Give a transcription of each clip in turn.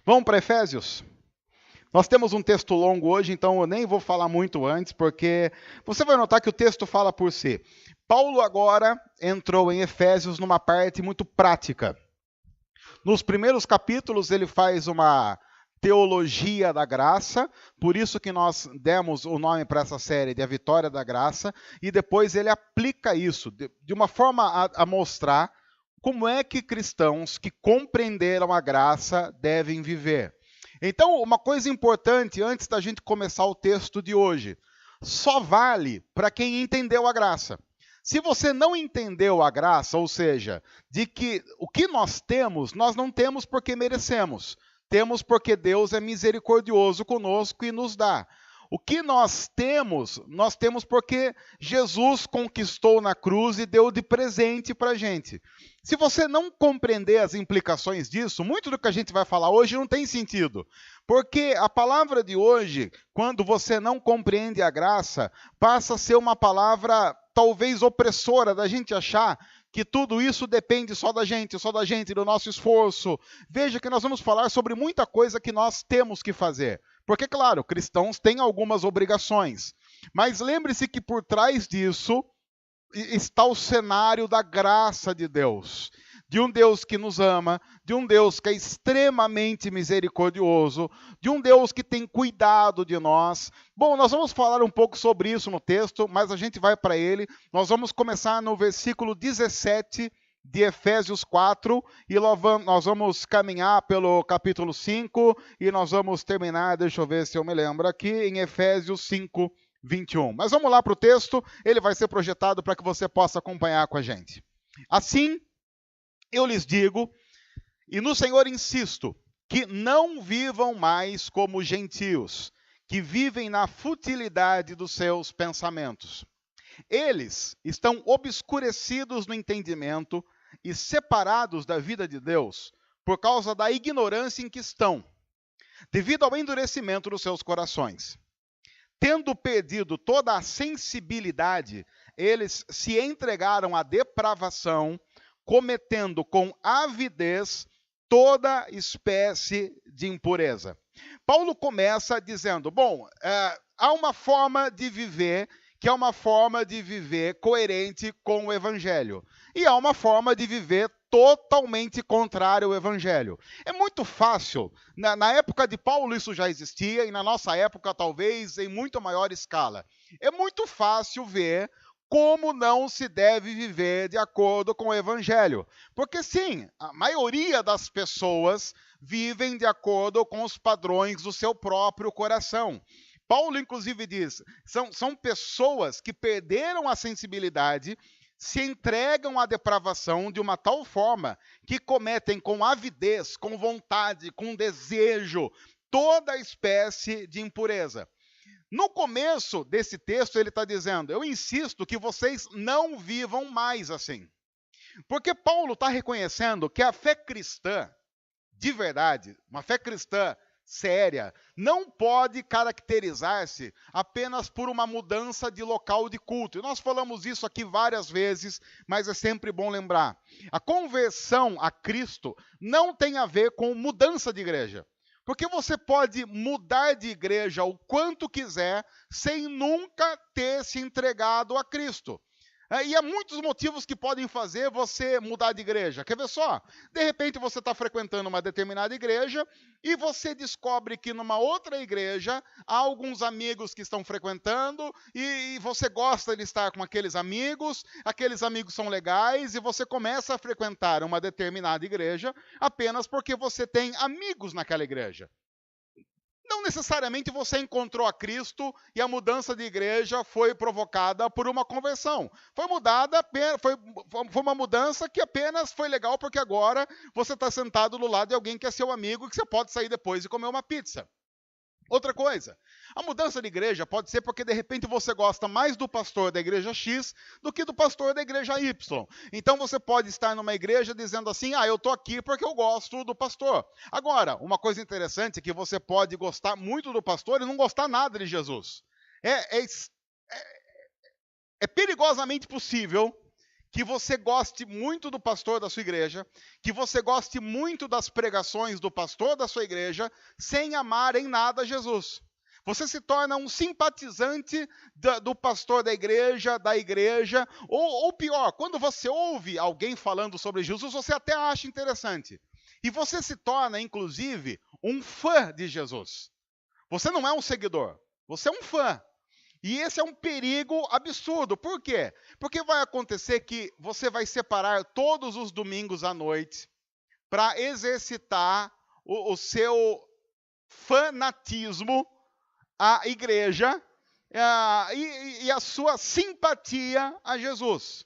Vamos para Efésios? Nós temos um texto longo hoje, então eu nem vou falar muito antes, porque você vai notar que o texto fala por si. Paulo agora entrou em Efésios numa parte muito prática. Nos primeiros capítulos ele faz uma teologia da graça, por isso que nós demos o nome para essa série de A Vitória da Graça, e depois ele aplica isso de uma forma a mostrar como é que cristãos que compreenderam a graça devem viver. Então, uma coisa importante antes da gente começar o texto de hoje: só vale para quem entendeu a graça. Se você não entendeu a graça, ou seja, de que o que nós não temos porque merecemos. Temos porque Deus é misericordioso conosco e nos dá. O que nós temos porque Jesus conquistou na cruz e deu de presente para a gente. Se você não compreender as implicações disso, muito do que a gente vai falar hoje não tem sentido. Porque a palavra de hoje, quando você não compreende a graça, passa a ser uma palavra talvez opressora da gente achar que tudo isso depende só da gente, do nosso esforço. Veja que nós vamos falar sobre muita coisa que nós temos que fazer. Porque, claro, cristãos têm algumas obrigações. Mas lembre-se que por trás disso está o cenário da graça de Deus. De um Deus que nos ama, de um Deus que é extremamente misericordioso, de um Deus que tem cuidado de nós. Bom, nós vamos falar um pouco sobre isso no texto, mas a gente vai para ele. Nós vamos começar no versículo 17 de Efésios 4, e nós vamos caminhar pelo capítulo 5, e nós vamos terminar, deixa eu ver se eu me lembro aqui, em Efésios 5, 21. Mas vamos lá para o texto, ele vai ser projetado para que você possa acompanhar com a gente. Assim, eu lhes digo, e no Senhor insisto, que não vivam mais como gentios, que vivem na futilidade dos seus pensamentos. Eles estão obscurecidos no entendimento e separados da vida de Deus por causa da ignorância em que estão, devido ao endurecimento dos seus corações. Tendo perdido toda a sensibilidade, eles se entregaram à depravação, cometendo com avidez toda espécie de impureza. Paulo começa dizendo, há uma forma de viver que é uma forma de viver coerente com o Evangelho. E há uma forma de viver totalmente contrária ao Evangelho. É muito fácil, na época de Paulo isso já existia, e na nossa época talvez em muito maior escala. É muito fácil ver como não se deve viver de acordo com o Evangelho. Porque sim, a maioria das pessoas vivem de acordo com os padrões do seu próprio coração. Paulo, inclusive, diz, são pessoas que perderam a sensibilidade, se entregam à depravação de uma tal forma que cometem com avidez, com vontade, com desejo, toda espécie de impureza. No começo desse texto, ele está dizendo, eu insisto que vocês não vivam mais assim. Porque Paulo está reconhecendo que a fé cristã, de verdade, uma fé cristã séria, não pode caracterizar-se apenas por uma mudança de local de culto. E nós falamos isso aqui várias vezes, mas é sempre bom lembrar. A conversão a Cristo não tem a ver com mudança de igreja. Porque você pode mudar de igreja o quanto quiser, sem nunca ter se entregado a Cristo. E há muitos motivos que podem fazer você mudar de igreja. Quer ver só? De repente você está frequentando uma determinada igreja e você descobre que numa outra igreja há alguns amigos que estão frequentando e você gosta de estar com aqueles amigos são legais e você começa a frequentar uma determinada igreja apenas porque você tem amigos naquela igreja. Não necessariamente você encontrou a Cristo e a mudança de igreja foi provocada por uma conversão. Foi uma mudança que apenas foi legal porque agora você está sentado do lado de alguém que é seu amigo e que você pode sair depois e comer uma pizza. Outra coisa, a mudança de igreja pode ser porque de repente você gosta mais do pastor da igreja X do que do pastor da igreja Y. Então você pode estar numa igreja dizendo assim, eu estou aqui porque eu gosto do pastor. Agora, uma coisa interessante é que você pode gostar muito do pastor e não gostar nada de Jesus. É perigosamente possível que você goste muito do pastor da sua igreja, que você goste muito das pregações do pastor da sua igreja, sem amar em nada Jesus. Você se torna um simpatizante do pastor da igreja, ou pior, quando você ouve alguém falando sobre Jesus, você até acha interessante. E você se torna, inclusive, um fã de Jesus. Você não é um seguidor, você é um fã. E esse é um perigo absurdo. Por quê? Porque vai acontecer que você vai separar todos os domingos à noite para exercitar o seu fanatismo à igreja e a sua simpatia a Jesus.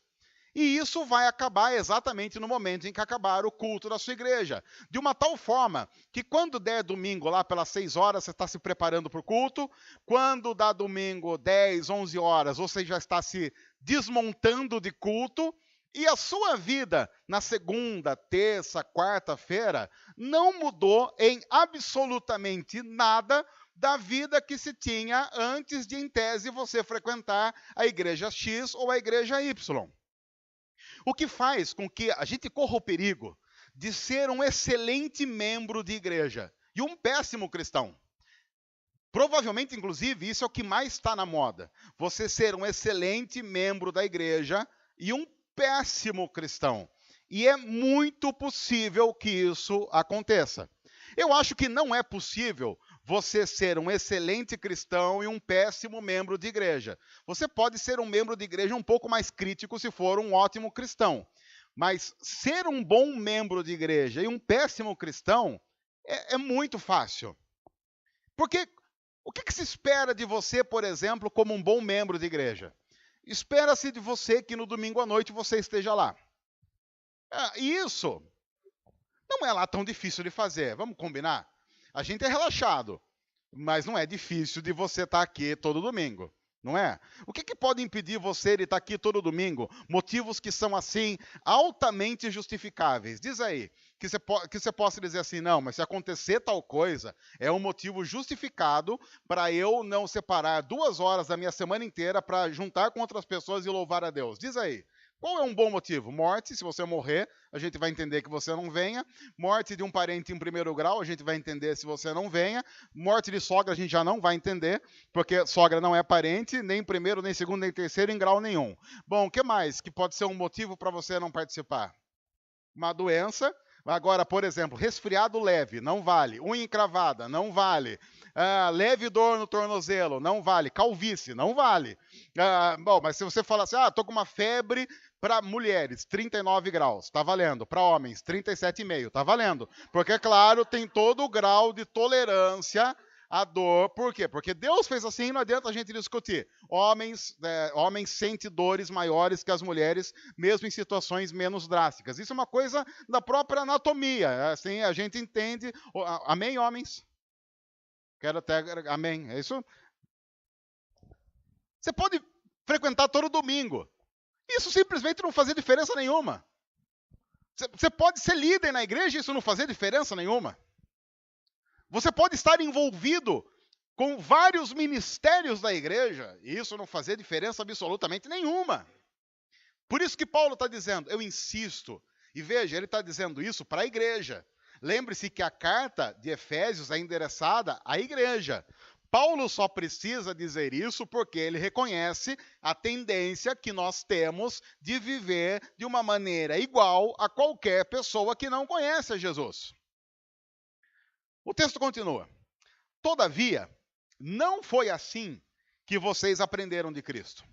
E isso vai acabar exatamente no momento em que acabar o culto da sua igreja. De uma tal forma que quando der domingo lá pelas 6 horas, você está se preparando para o culto. Quando dá domingo 10, 11 horas, você já está se desmontando de culto. E a sua vida na segunda, terça, quarta-feira não mudou em absolutamente nada da vida que se tinha antes de, em tese, você frequentar a igreja X ou a igreja Y. O que faz com que a gente corra o perigo de ser um excelente membro de igreja e um péssimo cristão. Provavelmente, inclusive, isso é o que mais está na moda. Você ser um excelente membro da igreja e um péssimo cristão. E é muito possível que isso aconteça. Eu acho que não é possível você ser um excelente cristão e um péssimo membro de igreja. Você pode ser um membro de igreja um pouco mais crítico se for um ótimo cristão. Mas ser um bom membro de igreja e um péssimo cristão é muito fácil. Porque o que se espera de você, por exemplo, como um bom membro de igreja? Espera-se de você que no domingo à noite você esteja lá. Isso não é lá tão difícil de fazer, vamos combinar? A gente é relaxado, mas não é difícil de você estar aqui todo domingo, não é? O que pode impedir você de estar aqui todo domingo? Motivos que são, assim, altamente justificáveis. Diz aí, que você possa dizer assim, não, mas se acontecer tal coisa, é um motivo justificado para eu não separar 2 horas da minha semana inteira para juntar com outras pessoas e louvar a Deus. Diz aí. Qual é um bom motivo? Morte, se você morrer, a gente vai entender que você não venha. Morte de um parente em primeiro grau, a gente vai entender se você não venha. Morte de sogra, a gente já não vai entender, porque sogra não é parente, nem primeiro, nem segundo, nem terceiro, em grau nenhum. Bom, o que mais que pode ser um motivo para você não participar? Uma doença. Agora, por exemplo, resfriado leve, não vale. Unha encravada, não vale. Leve dor no tornozelo, não vale. Calvície, não vale. Bom, mas se você falar assim, estou com uma febre para mulheres, 39 graus, está valendo. Para homens, 37,5, está valendo. Porque, claro, tem todo o grau de tolerância à dor. Por quê? Porque Deus fez assim e não adianta a gente discutir. Homens sentem dores maiores que as mulheres, mesmo em situações menos drásticas. Isso é uma coisa da própria anatomia. Assim, a gente entende. Amém, homens? Quero até... Amém. É isso? Você pode frequentar todo domingo. Isso simplesmente não fazia diferença nenhuma. Você pode ser líder na igreja e isso não fazer diferença nenhuma. Você pode estar envolvido com vários ministérios da igreja e isso não fazer diferença absolutamente nenhuma. Por isso que Paulo está dizendo, eu insisto, e veja, ele está dizendo isso para a igreja. Lembre-se que a carta de Efésios é endereçada à igreja. Paulo só precisa dizer isso porque ele reconhece a tendência que nós temos de viver de uma maneira igual a qualquer pessoa que não conhece a Jesus. O texto continua. Todavia, não foi assim que vocês aprenderam de Cristo.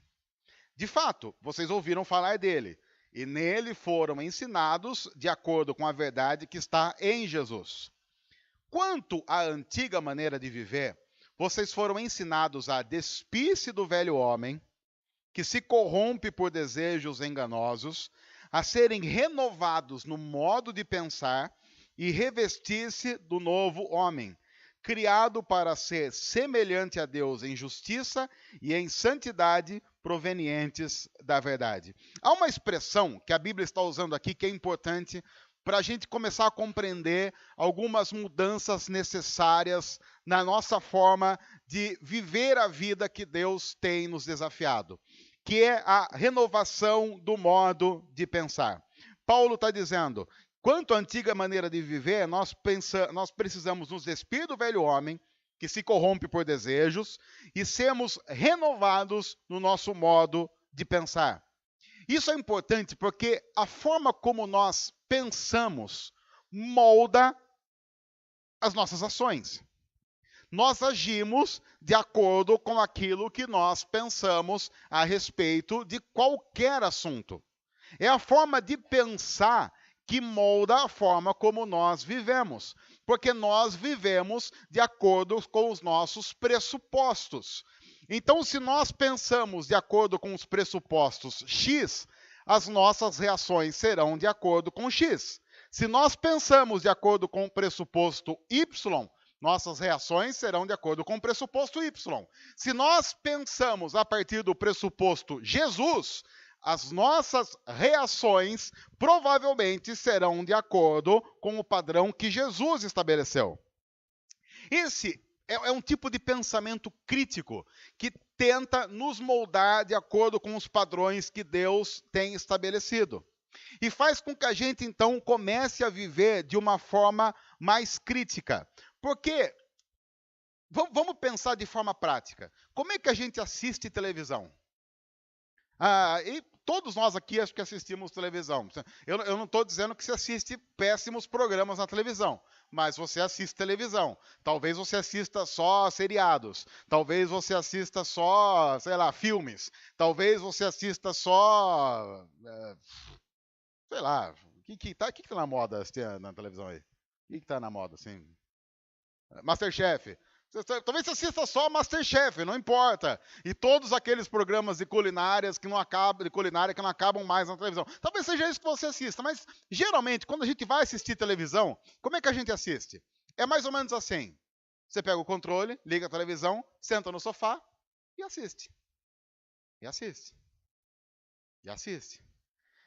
De fato, vocês ouviram falar dele, e nele foram ensinados de acordo com a verdade que está em Jesus. Quanto à antiga maneira de viver, vocês foram ensinados a despir-se do velho homem, que se corrompe por desejos enganosos, a serem renovados no modo de pensar e revestir-se do novo homem, criado para ser semelhante a Deus em justiça e em santidade provenientes da verdade. Há uma expressão que a Bíblia está usando aqui que é importante para a gente começar a compreender algumas mudanças necessárias na nossa forma de viver a vida que Deus tem nos desafiado. que é a renovação do modo de pensar. Paulo está dizendo, quanto à antiga maneira de viver, nós precisamos nos despir do velho homem, que se corrompe por desejos, e sermos renovados no nosso modo de pensar. Isso é importante porque a forma como nós pensamos molda as nossas ações. Nós agimos de acordo com aquilo que nós pensamos a respeito de qualquer assunto. É a forma de pensar que molda a forma como nós vivemos, porque nós vivemos de acordo com os nossos pressupostos. Então, se nós pensamos de acordo com os pressupostos X, as nossas reações serão de acordo com X. Se nós pensamos de acordo com o pressuposto Y, nossas reações serão de acordo com o pressuposto Y. Se nós pensamos a partir do pressuposto Jesus, as nossas reações provavelmente serão de acordo com o padrão que Jesus estabeleceu. Esse é um tipo de pensamento crítico que tenta nos moldar de acordo com os padrões que Deus tem estabelecido. E faz com que a gente, então, comece a viver de uma forma mais crítica. Porque, vamos pensar de forma prática, como é que a gente assiste televisão? E todos nós aqui acho que assistimos televisão. Eu não estou dizendo que você assiste péssimos programas na televisão, mas você assiste televisão. Talvez você assista só seriados. Talvez você assista só, sei lá, filmes. Talvez você assista só, sei lá, o que tá na moda na televisão aí? O que tá na moda, assim? Masterchef. Talvez você assista só Masterchef, não importa. E todos aqueles programas de culinária que não acabam mais na televisão. Talvez seja isso que você assista, mas geralmente, quando a gente vai assistir televisão, como é que a gente assiste? É mais ou menos assim. Você pega o controle, liga a televisão, senta no sofá e assiste. E assiste. E assiste.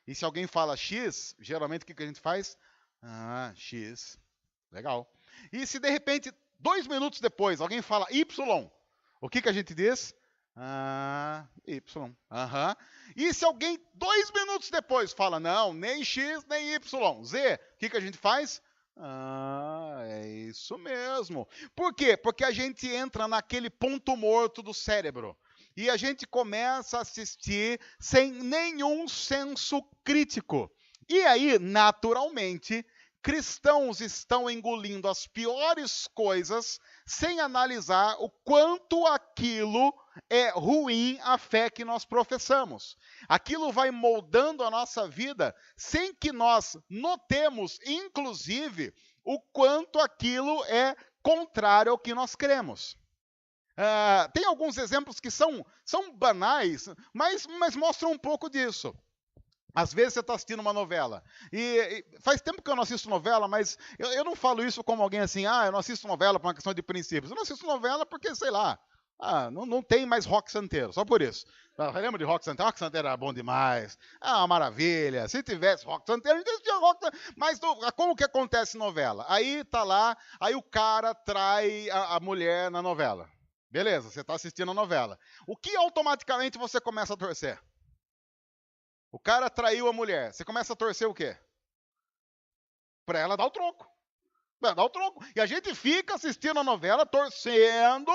E se alguém fala X, geralmente o que a gente faz? X. Legal. E se de repente 2 minutos depois, alguém fala Y, o que a gente diz? Y. E se alguém 2 minutos depois fala, não, nem X, nem Y, Z, o que a gente faz? É isso mesmo. Por quê? Porque a gente entra naquele ponto morto do cérebro. E a gente começa a assistir sem nenhum senso crítico. E aí, naturalmente, cristãos estão engolindo as piores coisas sem analisar o quanto aquilo é ruim à fé que nós professamos. Aquilo vai moldando a nossa vida sem que nós notemos, inclusive, o quanto aquilo é contrário ao que nós cremos. Tem alguns exemplos que são banais, mas mostram um pouco disso. Às vezes você está assistindo uma novela, e faz tempo que eu não assisto novela, mas eu não falo isso como alguém assim, eu não assisto novela por uma questão de princípios. Eu não assisto novela porque, sei lá, não tem mais rock santeiro, só por isso. Lembra de rock santeiro? Rock santeiro era bom demais, uma maravilha. Se tivesse rock santeiro, a gente tinha rock santeiro. Mas como que acontece novela? Aí tá lá, aí o cara trai a mulher na novela. Beleza, você está assistindo a novela. O que automaticamente você começa a torcer? O cara traiu a mulher. Você começa a torcer o quê? Para ela dar o troco. Dar o troco. E a gente fica assistindo a novela torcendo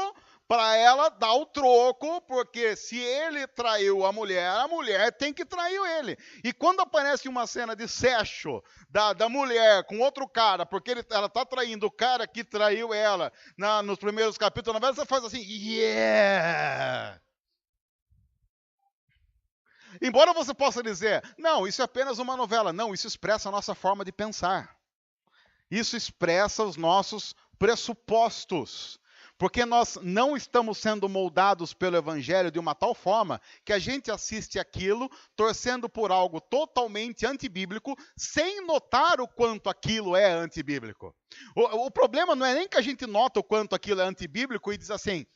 para ela dar o troco, porque se ele traiu a mulher tem que trair ele. E quando aparece uma cena de sexo da mulher com outro cara, porque ela está traindo o cara que traiu ela nos primeiros capítulos da novela, você faz assim, yeah! Embora você possa dizer, não, isso é apenas uma novela. Não, isso expressa a nossa forma de pensar. Isso expressa os nossos pressupostos. Porque nós não estamos sendo moldados pelo Evangelho de uma tal forma que a gente assiste aquilo torcendo por algo totalmente antibíblico, sem notar o quanto aquilo é antibíblico. O problema não é nem que a gente nota o quanto aquilo é antibíblico e diz assim,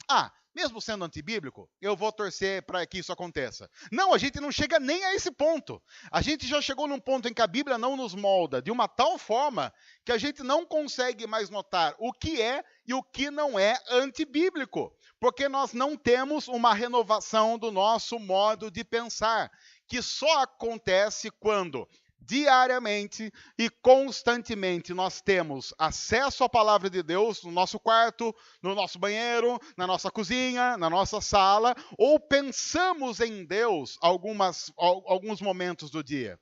mesmo sendo antibíblico, eu vou torcer para que isso aconteça. Não, a gente não chega nem a esse ponto. A gente já chegou num ponto em que a Bíblia não nos molda de uma tal forma que a gente não consegue mais notar o que é e o que não é antibíblico. Porque nós não temos uma renovação do nosso modo de pensar, que só acontece quando diariamente e constantemente nós temos acesso à palavra de Deus no nosso quarto, no nosso banheiro, na nossa cozinha, na nossa sala, ou pensamos em Deus alguns momentos do dia.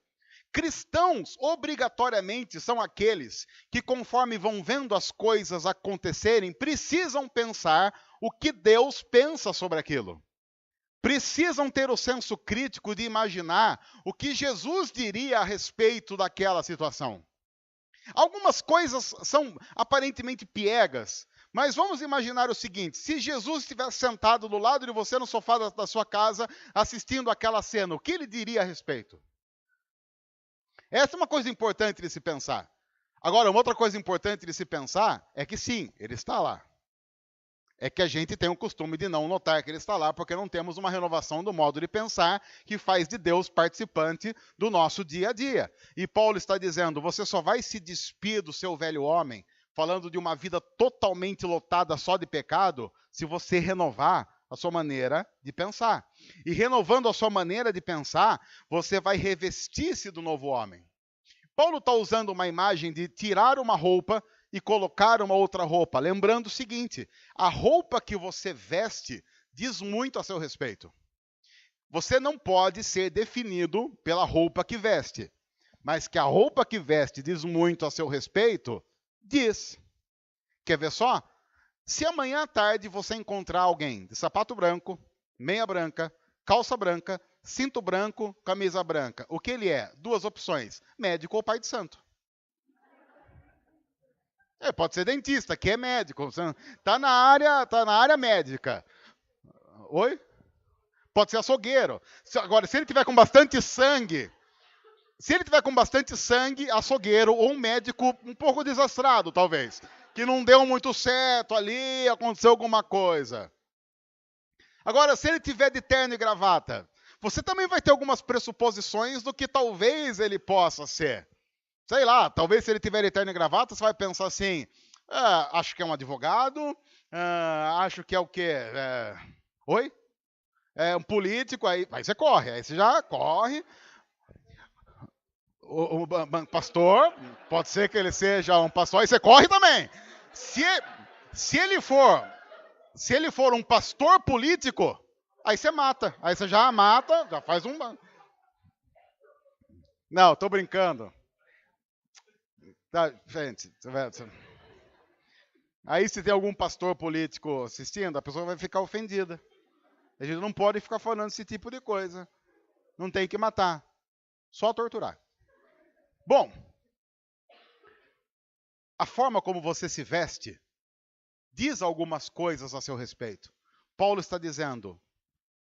Cristãos, obrigatoriamente, são aqueles que, conforme vão vendo as coisas acontecerem, precisam pensar o que Deus pensa sobre aquilo. Precisam ter o senso crítico de imaginar o que Jesus diria a respeito daquela situação. Algumas coisas são aparentemente piegas, mas vamos imaginar o seguinte: se Jesus estivesse sentado do lado de você no sofá da sua casa, assistindo aquela cena, o que ele diria a respeito? Essa é uma coisa importante de se pensar. Agora, uma outra coisa importante de se pensar é que sim, ele está lá. É que a gente tem o costume de não notar que ele está lá, porque não temos uma renovação do modo de pensar que faz de Deus participante do nosso dia a dia. E Paulo está dizendo, você só vai se despir do seu velho homem, falando de uma vida totalmente lotada só de pecado, se você renovar a sua maneira de pensar. E renovando a sua maneira de pensar, você vai revestir-se do novo homem. Paulo está usando uma imagem de tirar uma roupa e colocar uma outra roupa. Lembrando o seguinte, a roupa que você veste diz muito a seu respeito. Você não pode ser definido pela roupa que veste. Mas que a roupa que veste diz muito a seu respeito, diz. Quer ver só? Se amanhã à tarde você encontrar alguém de sapato branco, meia branca, calça branca, cinto branco, camisa branca, o que ele é? Duas opções, médico ou pai de santo. Pode ser dentista, que é médico. Tá na área médica. Oi? Pode ser açougueiro. Agora, se ele tiver com bastante sangue, açougueiro ou um médico um pouco desastrado, talvez, que não deu muito certo ali, aconteceu alguma coisa. Agora, se ele tiver de terno e gravata, você também vai ter algumas pressuposições do que talvez ele possa ser. Sei lá, talvez se ele tiver de terno e gravata, você vai pensar assim, acho que é um advogado, acho que é o quê? Oi? É um político, aí você corre, aí você já corre. O pastor, pode ser que ele seja um pastor, aí você corre também. Se ele for um pastor político, aí você mata. Aí você já mata, já faz um... Não, tô brincando. Tá, gente, aí se tem algum pastor político assistindo, a pessoa vai ficar ofendida. A gente não pode ficar falando esse tipo de coisa. Não tem que matar, só torturar. Bom, a forma como você se veste diz algumas coisas a seu respeito. Paulo está dizendo,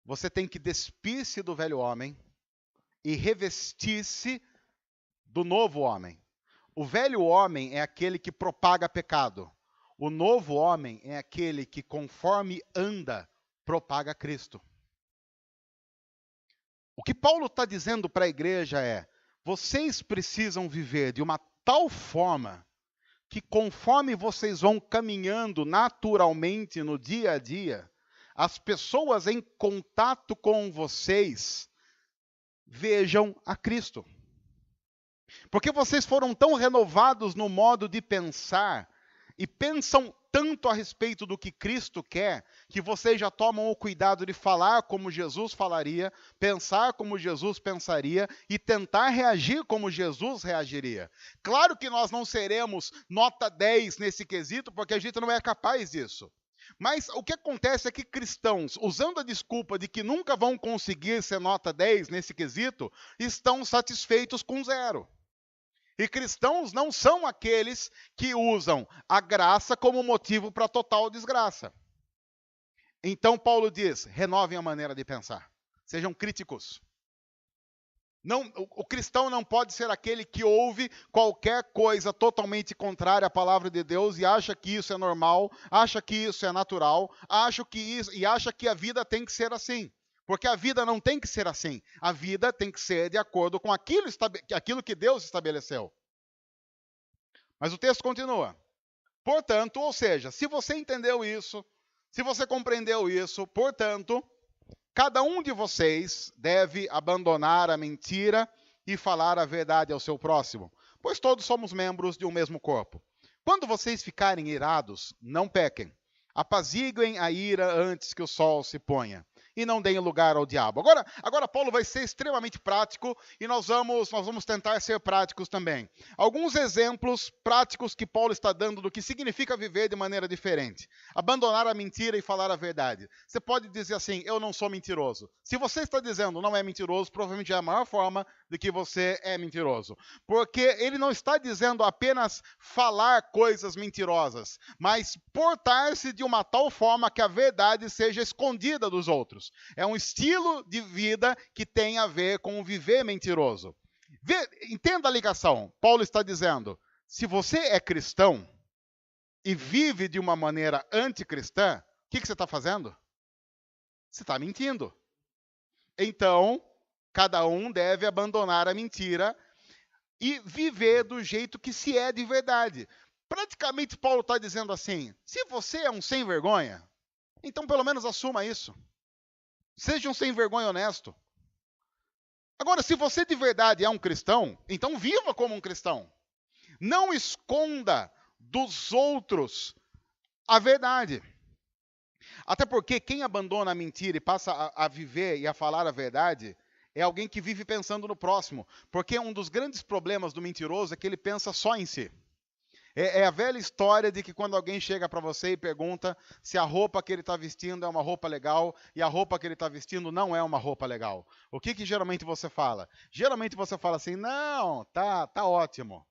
você tem que despir-se do velho homem e revestir-se do novo homem. O velho homem é aquele que propaga pecado. O novo homem é aquele que, conforme anda, propaga Cristo. O que Paulo está dizendo para a igreja é, vocês precisam viver de uma tal forma que, conforme vocês vão caminhando naturalmente no dia a dia, as pessoas em contato com vocês vejam a Cristo. Porque vocês foram tão renovados no modo de pensar e pensam tanto a respeito do que Cristo quer, que vocês já tomam o cuidado de falar como Jesus falaria, pensar como Jesus pensaria e tentar reagir como Jesus reagiria. Claro que nós não seremos nota 10 nesse quesito, porque a gente não é capaz disso. Mas o que acontece é que cristãos, usando a desculpa de que nunca vão conseguir ser nota 10 nesse quesito, estão satisfeitos com 0. E cristãos não são aqueles que usam a graça como motivo para total desgraça. Então Paulo diz, renovem a maneira de pensar. Sejam críticos. Não, o cristão não pode ser aquele que ouve qualquer coisa totalmente contrária à palavra de Deus e acha que isso é normal, acha que isso é natural, acha que a vida tem que ser assim. Porque a vida não tem que ser assim. A vida tem que ser de acordo com aquilo que Deus estabeleceu. Mas o texto continua. Portanto, ou seja, se você entendeu isso, Se você compreendeu isso, portanto, cada um de vocês deve abandonar a mentira e falar a verdade ao seu próximo, pois todos somos membros de um mesmo corpo. Quando vocês ficarem irados, não pequem. Apaziguem a ira antes que o sol se ponha. E não deem lugar ao diabo. Agora Paulo vai ser extremamente prático e nós vamos tentar ser práticos também. Alguns exemplos práticos que Paulo está dando do que significa viver de maneira diferente. Abandonar a mentira e falar a verdade. Você pode dizer assim, eu não sou mentiroso. Se você está dizendo não é mentiroso, provavelmente é a maior forma de que você é mentiroso. Porque ele não está dizendo apenas falar coisas mentirosas, mas portar-se de uma tal forma que a verdade seja escondida dos outros. É um estilo de vida que tem a ver com viver mentiroso. Entenda a ligação. Paulo está dizendo, se você é cristão e vive de uma maneira anticristã, o que você está fazendo? Você está mentindo. Então, cada um deve abandonar a mentira e viver do jeito que se é de verdade. Praticamente, Paulo está dizendo assim, se você é um sem vergonha, então pelo menos assuma isso. Seja um sem vergonha honesto. Agora, se você de verdade é um cristão, então viva como um cristão. Não esconda dos outros a verdade. Até porque quem abandona a mentira e passa a viver e a falar a verdade é alguém que vive pensando no próximo. Porque um dos grandes problemas do mentiroso é que ele pensa só em si. É a velha história de que quando alguém chega para você e pergunta se a roupa que ele está vestindo é uma roupa legal e a roupa que ele está vestindo não é uma roupa legal. O que geralmente você fala? Geralmente você fala assim, não, tá ótimo.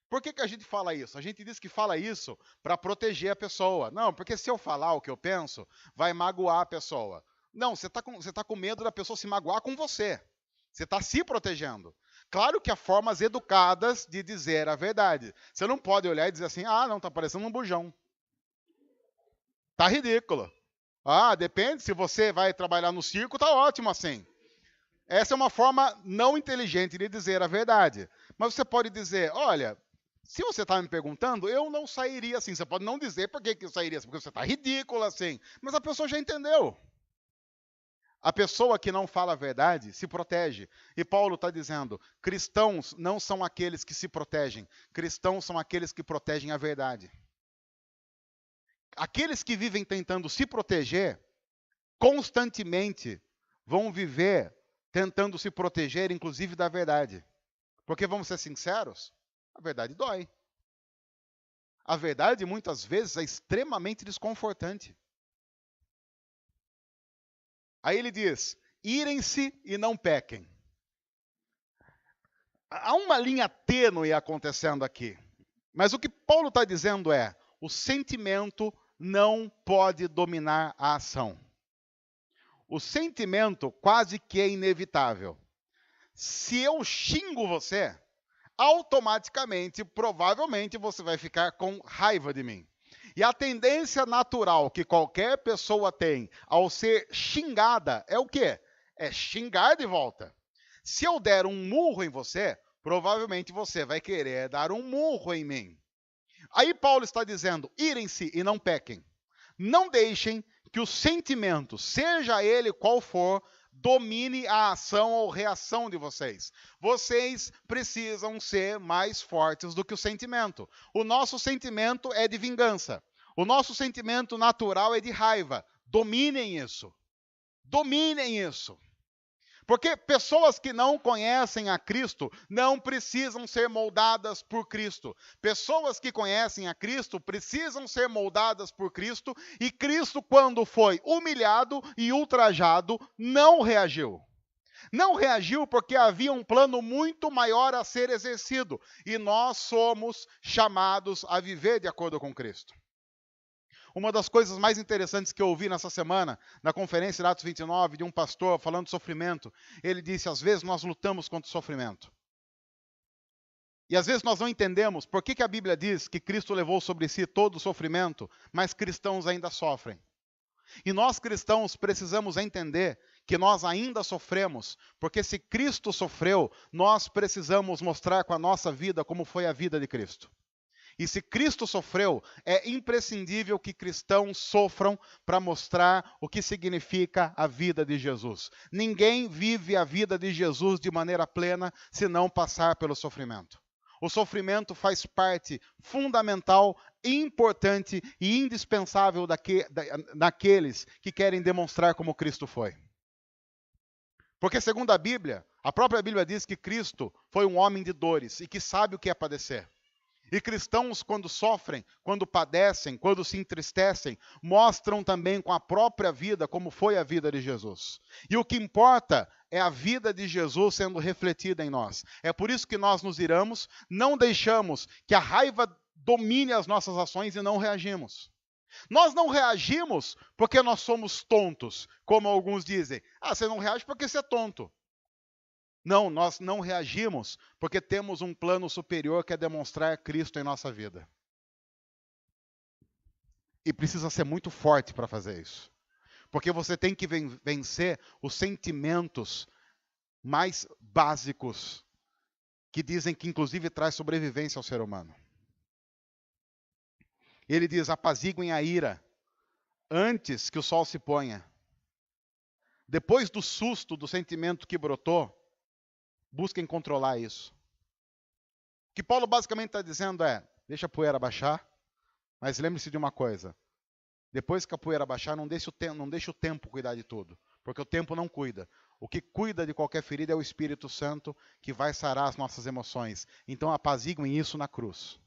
Por que a gente fala isso? A gente diz que fala isso para proteger a pessoa. Não, porque se eu falar o que eu penso, vai magoar a pessoa. Não, você tá com medo da pessoa se magoar com você. Você está se protegendo. Claro que há formas educadas de dizer a verdade. Você não pode olhar e dizer assim, não, tá parecendo um bujão. Tá ridículo. Depende, se você vai trabalhar no circo, tá ótimo assim. Essa é uma forma não inteligente de dizer a verdade. Mas você pode dizer, olha, se você está me perguntando, eu não sairia assim. Você pode não dizer por que eu sairia assim, porque você está ridículo assim. Mas a pessoa já entendeu. A pessoa que não fala a verdade se protege. E Paulo está dizendo, cristãos não são aqueles que se protegem. Cristãos são aqueles que protegem a verdade. Aqueles que vivem tentando se proteger, constantemente vão viver tentando se proteger, inclusive da verdade. Porque, vamos ser sinceros, a verdade dói. A verdade, muitas vezes, é extremamente desconfortante. Aí ele diz, irem-se e não pequem. Há uma linha tênue acontecendo aqui. Mas o que Paulo está dizendo é, o sentimento não pode dominar a ação. O sentimento quase que é inevitável. Se eu xingo você, automaticamente, provavelmente, você vai ficar com raiva de mim. E a tendência natural que qualquer pessoa tem ao ser xingada é o quê? É xingar de volta. Se eu der um murro em você, provavelmente você vai querer dar um murro em mim. Aí Paulo está dizendo, irem-se e não pequem. Não deixem que o sentimento, seja ele qual for, domine a ação ou reação de vocês. Vocês precisam ser mais fortes do que o sentimento. O nosso sentimento é de vingança. O nosso sentimento natural é de raiva. Dominem isso. Dominem isso. Porque pessoas que não conhecem a Cristo não precisam ser moldadas por Cristo. Pessoas que conhecem a Cristo precisam ser moldadas por Cristo. E Cristo, quando foi humilhado e ultrajado, não reagiu. Não reagiu porque havia um plano muito maior a ser exercido. E nós somos chamados a viver de acordo com Cristo. Uma das coisas mais interessantes que eu ouvi nessa semana, na conferência de Atos 29, de um pastor falando de sofrimento, ele disse, às vezes nós lutamos contra o sofrimento. E às vezes nós não entendemos por que a Bíblia diz que Cristo levou sobre si todo o sofrimento, mas cristãos ainda sofrem. E nós cristãos precisamos entender que nós ainda sofremos, porque se Cristo sofreu, nós precisamos mostrar com a nossa vida como foi a vida de Cristo. E se Cristo sofreu, é imprescindível que cristãos sofram para mostrar o que significa a vida de Jesus. Ninguém vive a vida de Jesus de maneira plena se não passar pelo sofrimento. O sofrimento faz parte fundamental, importante e indispensável daqueles que querem demonstrar como Cristo foi. Porque, segundo a própria Bíblia diz que Cristo foi um homem de dores e que sabe o que é padecer. E cristãos, quando sofrem, quando padecem, quando se entristecem, mostram também com a própria vida como foi a vida de Jesus. E o que importa é a vida de Jesus sendo refletida em nós. É por isso que nós nos iramos, não deixamos que a raiva domine as nossas ações e não reagimos. Nós não reagimos porque nós somos tontos, como alguns dizem. Ah, você não reage porque você é tonto. Não, nós não reagimos porque temos um plano superior que é demonstrar Cristo em nossa vida. E precisa ser muito forte para fazer isso. Porque você tem que vencer os sentimentos mais básicos que dizem que inclusive traz sobrevivência ao ser humano. Ele diz: apaziguem a ira antes que o sol se ponha. Depois do susto, do sentimento que brotou, busquem controlar isso. O que Paulo basicamente está dizendo é: deixa a poeira baixar, mas lembre-se de uma coisa. Depois que a poeira baixar, não deixe o tempo cuidar de tudo, porque o tempo não cuida. O que cuida de qualquer ferida é o Espírito Santo, que vai sarar as nossas emoções. Então apaziguem isso na cruz.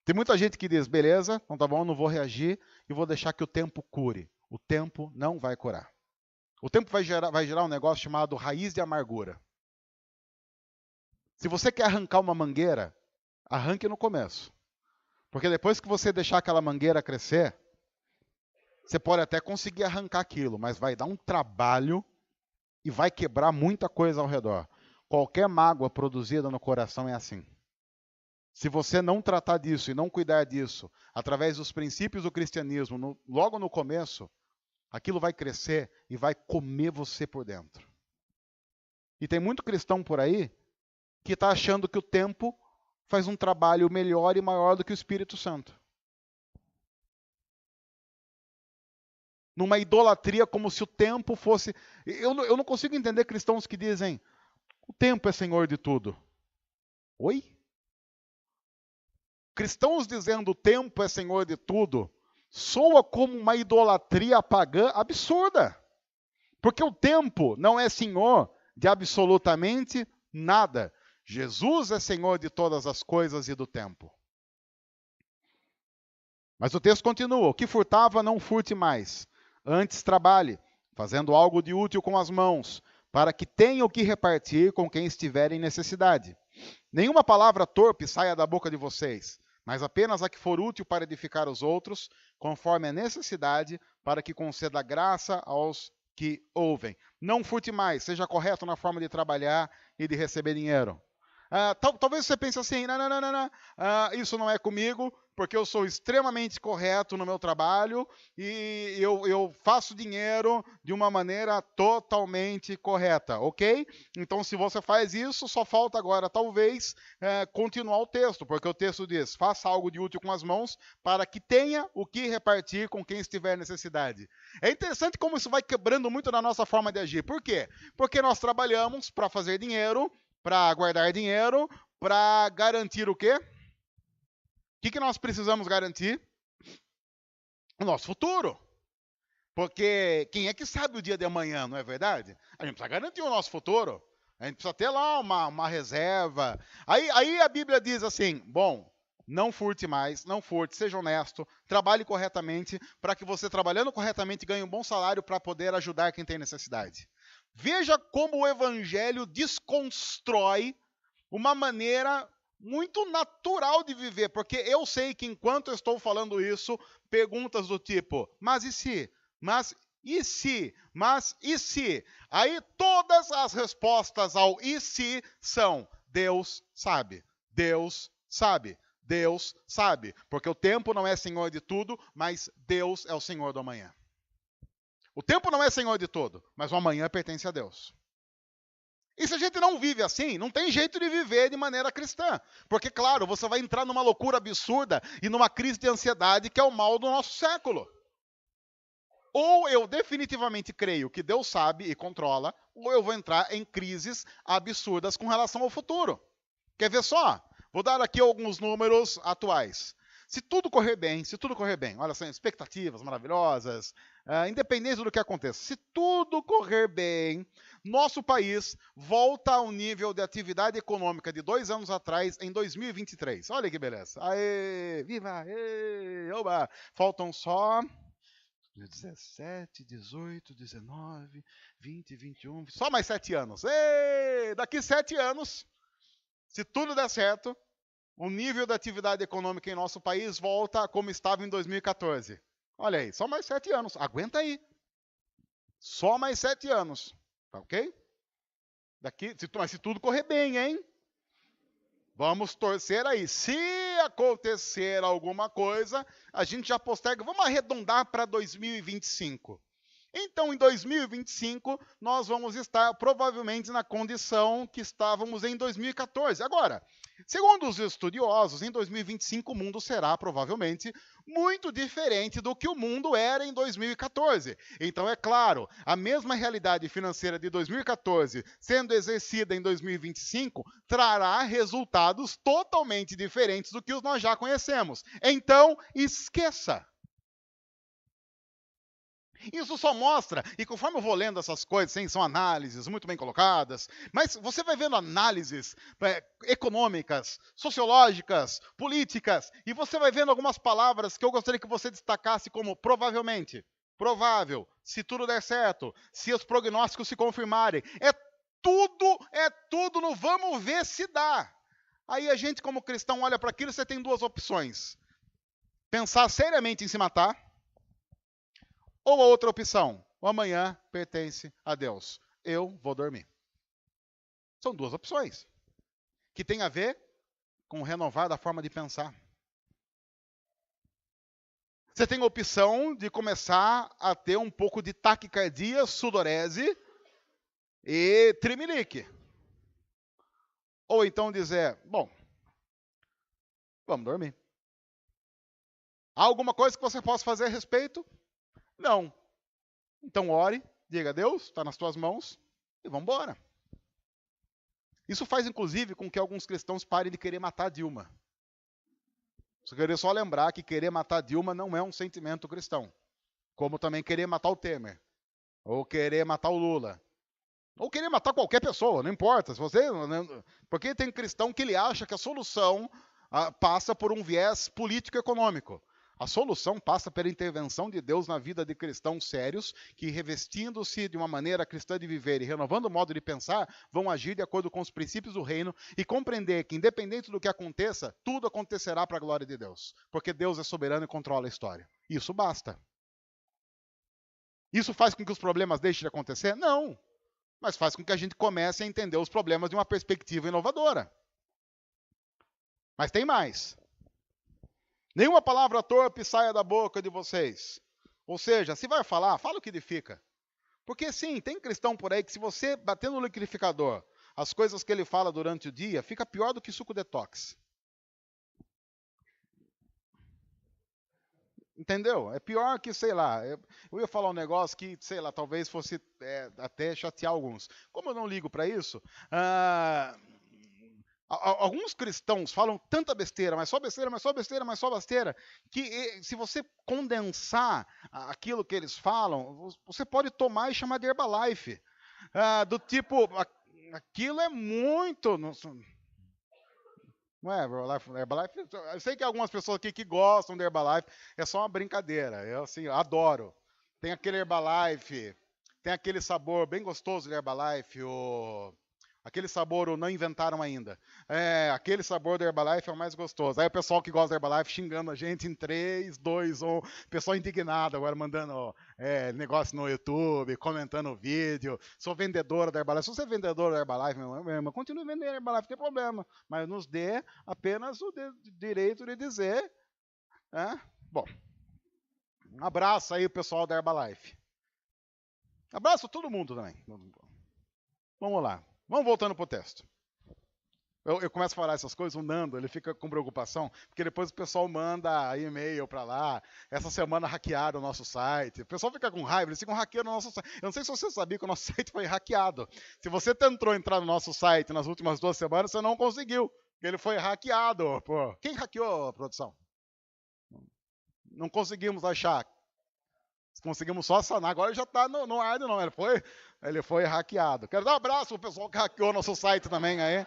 Tem muita gente que diz: beleza, então tá bom, não vou reagir e vou deixar que o tempo cure. O tempo não vai curar. O tempo vai gerar um negócio chamado raiz de amargura. Se você quer arrancar uma mangueira, arranque no começo. Porque depois que você deixar aquela mangueira crescer, você pode até conseguir arrancar aquilo, mas vai dar um trabalho e vai quebrar muita coisa ao redor. Qualquer mágoa produzida no coração é assim. Se você não tratar disso e não cuidar disso, através dos princípios do cristianismo, logo no começo, aquilo vai crescer e vai comer você por dentro. E tem muito cristão por aí que está achando que o tempo faz um trabalho melhor e maior do que o Espírito Santo. Numa idolatria como se o tempo fosse... Eu não consigo entender cristãos que dizem: o tempo é senhor de tudo. Oi? Cristãos dizendo o tempo é senhor de tudo soa como uma idolatria pagã absurda. Porque o tempo não é senhor de absolutamente nada. Jesus é senhor de todas as coisas e do tempo. Mas o texto continua: o que furtava, não furte mais. Antes trabalhe, fazendo algo de útil com as mãos, para que tenha o que repartir com quem estiver em necessidade. Nenhuma palavra torpe saia da boca de vocês, mas apenas a que for útil para edificar os outros, conforme a necessidade, para que conceda graça aos que ouvem. Não furte mais, seja correto na forma de trabalhar e de receber dinheiro. Talvez você pense assim: não, isso não é comigo, porque eu sou extremamente correto no meu trabalho e eu faço dinheiro de uma maneira totalmente correta, ok? Então, se você faz isso, só falta agora, talvez, continuar o texto, porque o texto diz: faça algo de útil com as mãos, para que tenha o que repartir com quem estiver em necessidade. É interessante como isso vai quebrando muito na nossa forma de agir. Por quê? Porque nós trabalhamos para fazer dinheiro, para guardar dinheiro, para garantir o quê? O que nós precisamos garantir? O nosso futuro. Porque quem é que sabe o dia de amanhã, não é verdade? A gente precisa garantir o nosso futuro. A gente precisa ter lá uma reserva. Aí a Bíblia diz assim: bom, não furte mais, não furte, seja honesto, trabalhe corretamente, para que você, trabalhando corretamente, ganhe um bom salário para poder ajudar quem tem necessidade. Veja como o Evangelho desconstrói uma maneira muito natural de viver, porque eu sei que enquanto eu estou falando isso, perguntas do tipo: mas e se? Mas e se? Mas e se? Aí todas as respostas ao e se são: Deus sabe, Deus sabe, Deus sabe, porque o tempo não é senhor de tudo, mas Deus é o senhor do amanhã. O tempo não é senhor de tudo, mas o amanhã pertence a Deus. E se a gente não vive assim, não tem jeito de viver de maneira cristã. Porque, claro, você vai entrar numa loucura absurda e numa crise de ansiedade que é o mal do nosso século. Ou eu definitivamente creio que Deus sabe e controla, ou eu vou entrar em crises absurdas com relação ao futuro. Quer ver só? Vou dar aqui alguns números atuais. Se tudo correr bem, olha só, expectativas maravilhosas, independente do que aconteça, se tudo correr bem, nosso país volta ao nível de atividade econômica de 2 anos atrás, em 2023. Olha que beleza. Aê, viva, aê, oba. Faltam só 17, 18, 19, 20, 21, só mais 7 anos. Ei, daqui 7 anos, se tudo der certo, o nível da atividade econômica em nosso país volta como estava em 2014. Olha aí, só mais 7 anos. Aguenta aí. Só mais 7 anos. Tá ok? Mas se tudo correr bem, hein? Vamos torcer aí. Se acontecer alguma coisa, a gente já posterga. Vamos arredondar para 2025. Então, em 2025, nós vamos estar provavelmente na condição que estávamos em 2014. Agora, segundo os estudiosos, em 2025 o mundo será provavelmente muito diferente do que o mundo era em 2014. Então, é claro, a mesma realidade financeira de 2014 sendo exercida em 2025 trará resultados totalmente diferentes do que os nós já conhecemos. Então, esqueça. Isso só mostra, e conforme eu vou lendo essas coisas, sim, são análises muito bem colocadas, mas você vai vendo análises econômicas, sociológicas, políticas, e você vai vendo algumas palavras que eu gostaria que você destacasse como provavelmente, provável, se tudo der certo, se os prognósticos se confirmarem. É tudo no vamos ver se dá. Aí a gente, como cristão, olha para aquilo e você tem duas opções. Pensar seriamente em se matar, ou a outra opção, o amanhã pertence a Deus. Eu vou dormir. São duas opções que tem a ver com renovar da forma de pensar. Você tem a opção de começar a ter um pouco de taquicardia, sudorese e tremelique. Ou então dizer, bom, vamos dormir. Há alguma coisa que você possa fazer a respeito? Não. Então ore, diga, Deus, está nas tuas mãos e vamos embora. Isso faz, inclusive, com que alguns cristãos parem de querer matar Dilma. Eu queria só lembrar que querer matar Dilma não é um sentimento cristão. Como também querer matar o Temer. Ou querer matar o Lula. Ou querer matar qualquer pessoa, não importa. Se você, porque tem cristão que ele acha que a solução passa por um viés político-econômico. A solução passa pela intervenção de Deus na vida de cristãos sérios, que revestindo-se de uma maneira cristã de viver e renovando o modo de pensar, vão agir de acordo com os princípios do reino e compreender que, independente do que aconteça, tudo acontecerá para a glória de Deus. Porque Deus é soberano e controla a história. Isso basta. Isso faz com que os problemas deixem de acontecer? Não. Mas faz com que a gente comece a entender os problemas de uma perspectiva inovadora. Mas tem mais. Nenhuma palavra torpe saia da boca de vocês. Ou seja, se vai falar, fala o que edifica. Porque sim, tem cristão por aí que se você bater no liquidificador, as coisas que ele fala durante o dia, fica pior do que suco detox. Entendeu? É pior que, sei lá, eu ia falar um negócio que, sei lá, talvez fosse até chatear alguns. Como eu não ligo para isso, alguns cristãos falam tanta besteira, mas só besteira, mas só besteira, mas só besteira, que se você condensar aquilo que eles falam, você pode tomar e chamar de Herbalife. Do tipo, aquilo é muito... Não é Herbalife? Eu sei que algumas pessoas aqui que gostam de Herbalife, é só uma brincadeira. Eu, assim, adoro. Tem aquele Herbalife, tem aquele sabor bem gostoso de Herbalife, aquele sabor o não inventaram ainda. Aquele sabor do Herbalife é o mais gostoso. Aí o pessoal que gosta do Herbalife xingando a gente em 3, 2, 1. Pessoal indignado agora mandando negócio no YouTube, comentando o vídeo. Sou vendedora da Herbalife. Se você é vendedora da Herbalife, meu irmão, continue vendendo Herbalife, não tem problema. Mas nos dê apenas o direito de dizer. Bom, um abraço aí o pessoal da Herbalife. Abraço a todo mundo também. Vamos lá. Vamos voltando para o texto. Eu começo a falar essas coisas, o Nando, ele fica com preocupação, porque depois o pessoal manda e-mail para lá. Essa semana hackearam o nosso site. O pessoal fica com raiva, eles ficam hackeando o nosso site. Eu não sei se você sabia que o nosso site foi hackeado. Se você tentou entrar no nosso site nas últimas 2 semanas, você não conseguiu. Ele foi hackeado. Pô. Quem hackeou a produção? Não conseguimos achar. Conseguimos só sanar. Agora já está no ar de novo. Ele foi hackeado. Quero dar um abraço pro pessoal que hackeou nosso site também aí.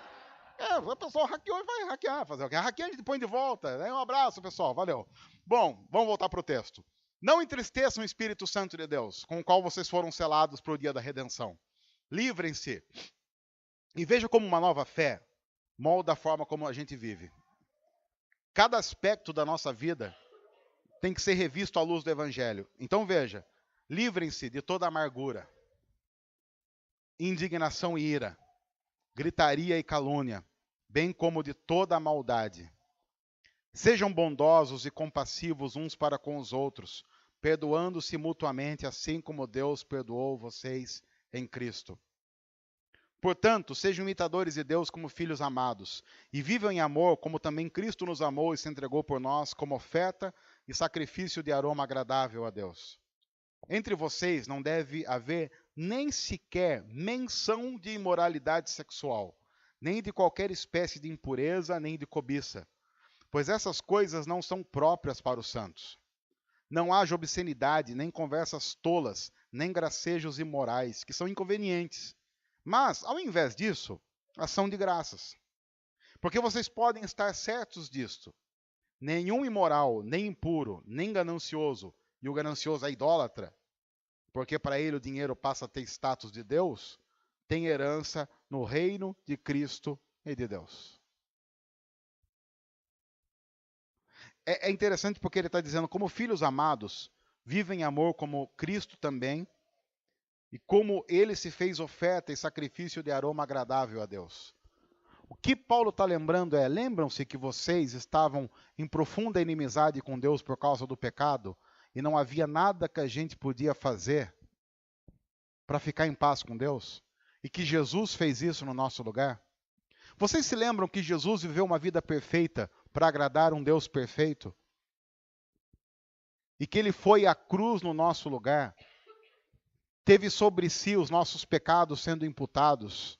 O pessoal hackeou e vai hackear, fazer o quê? Hackeia, a gente põe de volta. Um abraço, pessoal, valeu. Bom, vamos voltar para o texto. Não entristeçam o Espírito Santo de Deus, com o qual vocês foram selados para o dia da redenção. Livrem-se e vejam como uma nova fé molda a forma como a gente vive. Cada aspecto da nossa vida tem que ser revisto à luz do Evangelho. Então veja, livrem-se de toda amargura, indignação e ira, gritaria e calúnia, bem como de toda a maldade. Sejam bondosos e compassivos uns para com os outros, perdoando-se mutuamente, assim como Deus perdoou vocês em Cristo. Portanto, sejam imitadores de Deus como filhos amados, e vivam em amor, como também Cristo nos amou e se entregou por nós como oferta e sacrifício de aroma agradável a Deus. Entre vocês não deve haver nem sequer menção de imoralidade sexual, nem de qualquer espécie de impureza, nem de cobiça, pois essas coisas não são próprias para os santos. Não haja obscenidade, nem conversas tolas, nem gracejos imorais, que são inconvenientes. Mas, ao invés disso, ação de graças. Porque vocês podem estar certos disto. Nenhum imoral, nem impuro, nem ganancioso, e o ganancioso é idólatra, porque para ele o dinheiro passa a ter status de Deus, tem herança no reino de Cristo e de Deus. É interessante porque ele está dizendo, como filhos amados, vivem em amor como Cristo também, e como ele se fez oferta e sacrifício de aroma agradável a Deus. O que Paulo está lembrando é, lembram-se que vocês estavam em profunda inimizade com Deus por causa do pecado, e não havia nada que a gente podia fazer para ficar em paz com Deus? E que Jesus fez isso no nosso lugar? Vocês se lembram que Jesus viveu uma vida perfeita para agradar um Deus perfeito? E que ele foi à cruz no nosso lugar, teve sobre si os nossos pecados sendo imputados,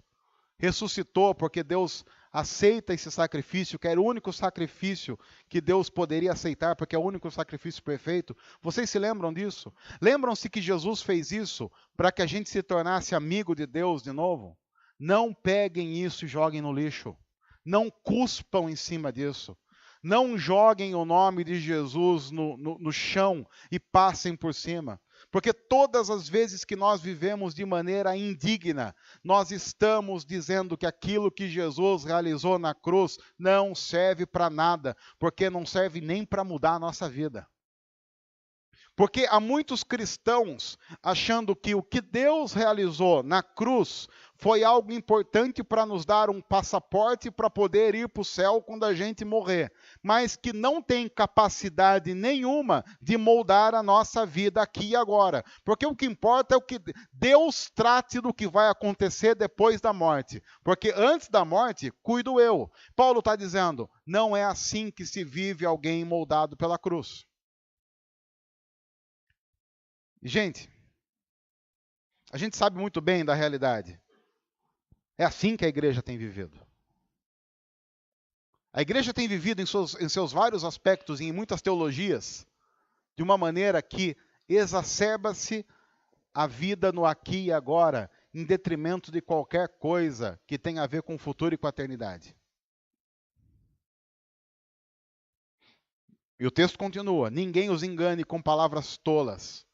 ressuscitou porque Deus aceita esse sacrifício, que era o único sacrifício que Deus poderia aceitar, porque é o único sacrifício perfeito. Vocês se lembram disso? Lembram-se que Jesus fez isso para que a gente se tornasse amigo de Deus de novo? Não peguem isso e joguem no lixo. Não cuspam em cima disso. Não joguem o nome de Jesus no chão e passem por cima. Porque todas as vezes que nós vivemos de maneira indigna, nós estamos dizendo que aquilo que Jesus realizou na cruz não serve para nada, porque não serve nem para mudar a nossa vida. Porque há muitos cristãos achando que o que Deus realizou na cruz foi algo importante para nos dar um passaporte para poder ir para o céu quando a gente morrer, mas que não tem capacidade nenhuma de moldar a nossa vida aqui e agora. Porque o que importa é o que Deus trate do que vai acontecer depois da morte. Porque antes da morte, cuido eu. Paulo está dizendo, não é assim que se vive alguém moldado pela cruz. Gente, a gente sabe muito bem da realidade. É assim que a igreja tem vivido. A igreja tem vivido em seus vários aspectos e em muitas teologias, de uma maneira que exacerba-se a vida no aqui e agora, em detrimento de qualquer coisa que tenha a ver com o futuro e com a eternidade. E o texto continua: ninguém os engane com palavras tolas,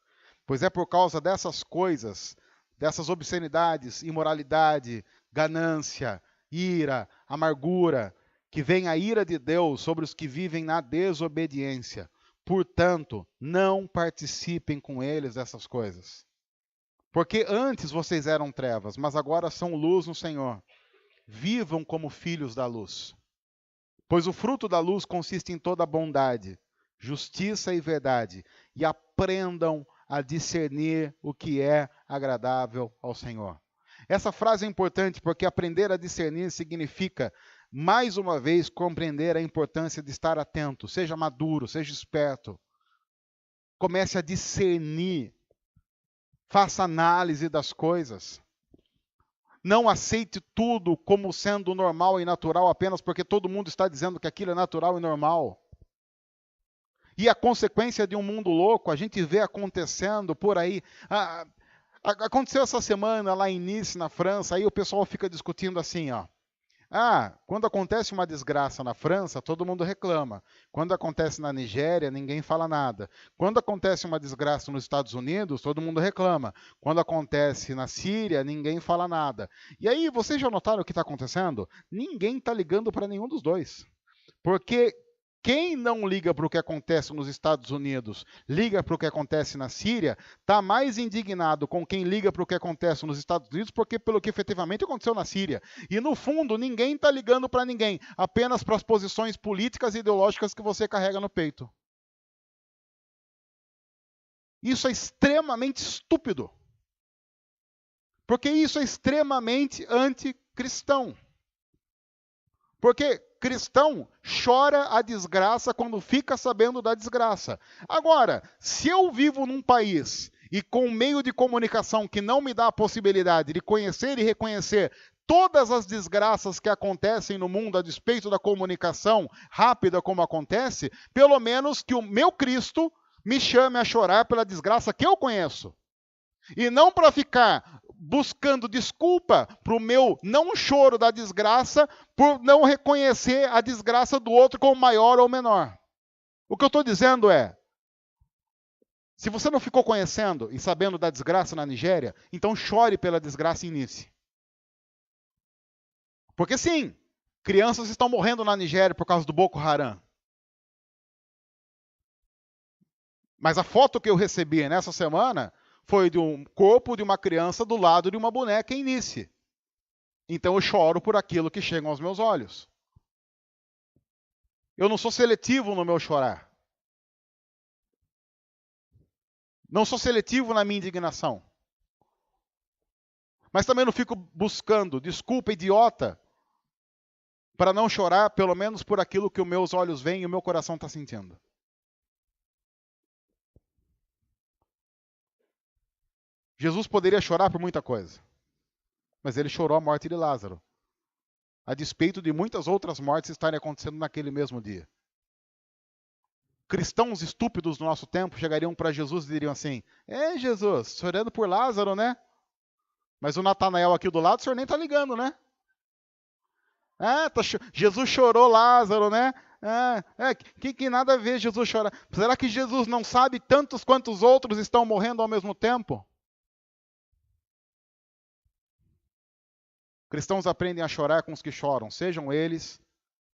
pois é por causa dessas coisas, dessas obscenidades, imoralidade, ganância, ira, amargura, que vem a ira de Deus sobre os que vivem na desobediência. Portanto, não participem com eles dessas coisas. Porque antes vocês eram trevas, mas agora são luz no Senhor. Vivam como filhos da luz. Pois o fruto da luz consiste em toda bondade, justiça e verdade, e aprendam a discernir o que é agradável ao Senhor. Essa frase é importante porque aprender a discernir significa, mais uma vez, compreender a importância de estar atento. Seja maduro, seja esperto. Comece a discernir. Faça análise das coisas. Não aceite tudo como sendo normal e natural apenas porque todo mundo está dizendo que aquilo é natural e normal. E a consequência de um mundo louco, a gente vê acontecendo por aí. Aconteceu essa semana lá em Nice, na França, aí o pessoal fica discutindo assim, ó. Quando acontece uma desgraça na França, todo mundo reclama. Quando acontece na Nigéria, ninguém fala nada. Quando acontece uma desgraça nos Estados Unidos, todo mundo reclama. Quando acontece na Síria, ninguém fala nada. E aí, vocês já notaram o que está acontecendo? Ninguém está ligando para nenhum dos dois. Porque quem não liga para o que acontece nos Estados Unidos, liga para o que acontece na Síria, está mais indignado com quem liga para o que acontece nos Estados Unidos porque pelo que efetivamente aconteceu na Síria. E no fundo, ninguém está ligando para ninguém, apenas para as posições políticas e ideológicas que você carrega no peito. Isso é extremamente estúpido. Porque isso é extremamente anticristão. Porque cristão chora a desgraça quando fica sabendo da desgraça. Agora, se eu vivo num país e com um meio de comunicação que não me dá a possibilidade de conhecer e reconhecer todas as desgraças que acontecem no mundo a despeito da comunicação rápida como acontece, pelo menos que o meu Cristo me chame a chorar pela desgraça que eu conheço. E não para ficar buscando desculpa para o meu não choro da desgraça por não reconhecer a desgraça do outro como maior ou menor. O que eu estou dizendo é, se você não ficou conhecendo e sabendo da desgraça na Nigéria, então chore pela desgraça em Nice. Porque sim, crianças estão morrendo na Nigéria por causa do Boko Haram. Mas a foto que eu recebi nessa semana foi de um corpo de uma criança do lado de uma boneca em Nice. Então eu choro por aquilo que chega aos meus olhos. Eu não sou seletivo no meu chorar. Não sou seletivo na minha indignação. Mas também não fico buscando desculpa idiota para não chorar, pelo menos por aquilo que os meus olhos veem e o meu coração está sentindo. Jesus poderia chorar por muita coisa, mas ele chorou a morte de Lázaro, a despeito de muitas outras mortes estarem acontecendo naquele mesmo dia. Cristãos estúpidos do nosso tempo chegariam para Jesus e diriam assim: Jesus, chorando por Lázaro, né? Mas o Natanael aqui do lado, o senhor nem está ligando, né? Jesus chorou Lázaro, né? Que nada a ver Jesus chorar. Será que Jesus não sabe tantos quantos outros estão morrendo ao mesmo tempo? Cristãos aprendem a chorar com os que choram, sejam eles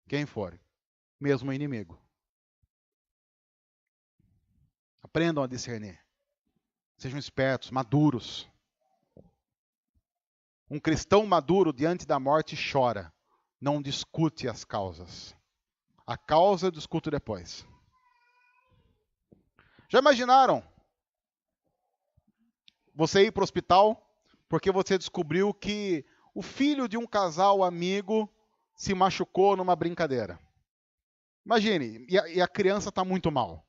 quem forem, mesmo o inimigo. Aprendam a discernir. Sejam espertos, maduros. Um cristão maduro diante da morte chora, não discute as causas. A causa eu discuto depois. Já imaginaram você ir para o hospital porque você descobriu que o filho de um casal amigo se machucou numa brincadeira? Imagine, e a criança está muito mal.